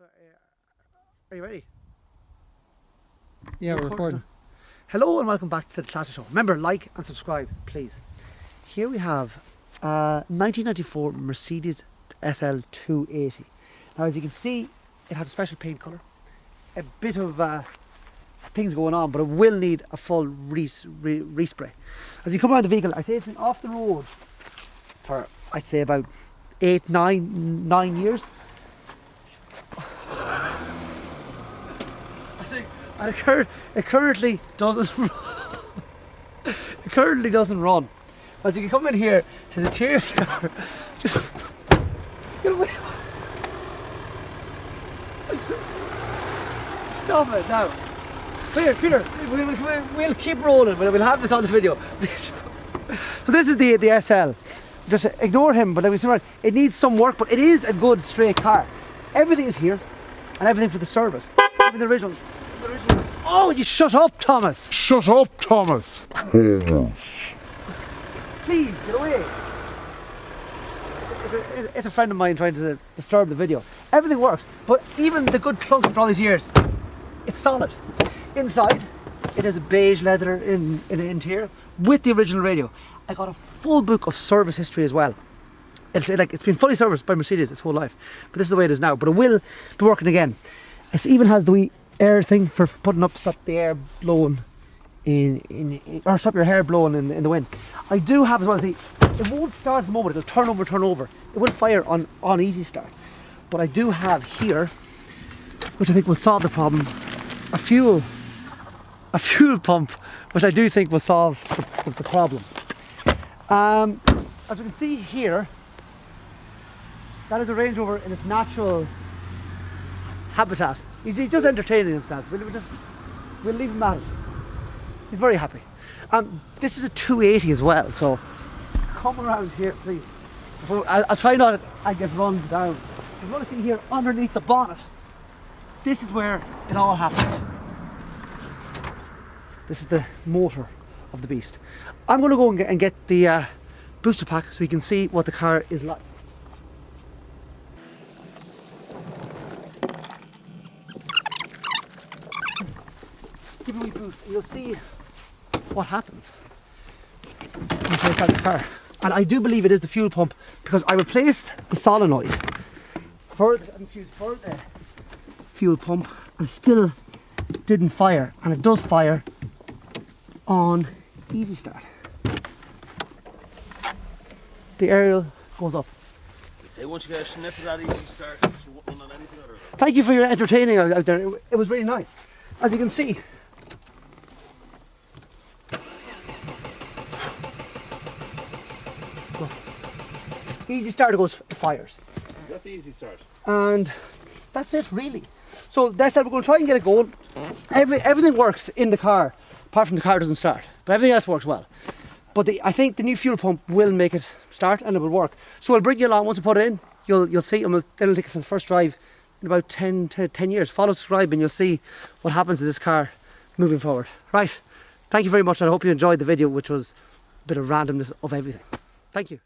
So, are you ready? Yeah, we're recording. Hello and welcome back to the Classic Show. Remember, like and subscribe, please. Here we have a 1994 Mercedes SL 280. Now, as you can see, it has a special paint colour. A bit of things going on, but it will need a full respray. As you come around the vehicle, I'd say it's been off the road for, I'd say, about 9 years. And it currently doesn't run. It currently doesn't run. As you can come in here to the interior of the car, just get away. Stop it now. Peter, we'll keep rolling, but we'll have this on the video. So this is the SL. Just ignore him, but it needs some work, but it is a good straight car. Everything is here, and everything for the service. Even the original. Oh, you shut up, Thomas! Shut up, Thomas! Please, get away! It's a friend of mine trying to disturb the video. Everything works, but even the good clunking for all these years, it's solid. Inside, it has a beige leather in the interior with the original radio. I got a full book of service history as well. It's been fully serviced by Mercedes its whole life, but this is the way it is now. But it will be working again. It even has the wee air thing for putting up, stop the air blowing or stop your hair blowing in the wind. I do have as well, see, it won't start at the moment, it'll turn over. It will fire on easy start. But I do have here, which I think will solve the problem, a fuel pump, which I do think will solve the problem. As we can see here, that is a Range Rover in its natural habitat. He's just entertaining himself. We'll leave him at it. He's very happy. This is a 280 as well, so come around here, please. I'll try not to get run down. You want to see here underneath the bonnet. This is where it all happens. This is the motor of the beast. I'm going to go and get the booster pack so you can see what the car is like. Give it a wee boost and you'll see what happens once I start this car. And I do believe it is the fuel pump because I replaced the solenoid for the fuel pump and it still didn't fire, and it does fire on easy start. The aerial goes up. Say once you get a sniff of that easy start, you won't run on anything other. Thank you for your entertaining out there. It was really nice. As you can see, easy start, it goes, it fires. That's the easy start. And that's it really. So that's it, we're going to try and get it going. Everything works in the car, apart from the car doesn't start. But everything else works well. But I think the new fuel pump will make it start and it will work. So I'll bring you along once I put it in. You'll see, and then I'll take it for the first drive in about 10 years. Follow, subscribe, and you'll see what happens to this car moving forward. Right, thank you very much, and I hope you enjoyed the video, which was a bit of randomness of everything. Thank you.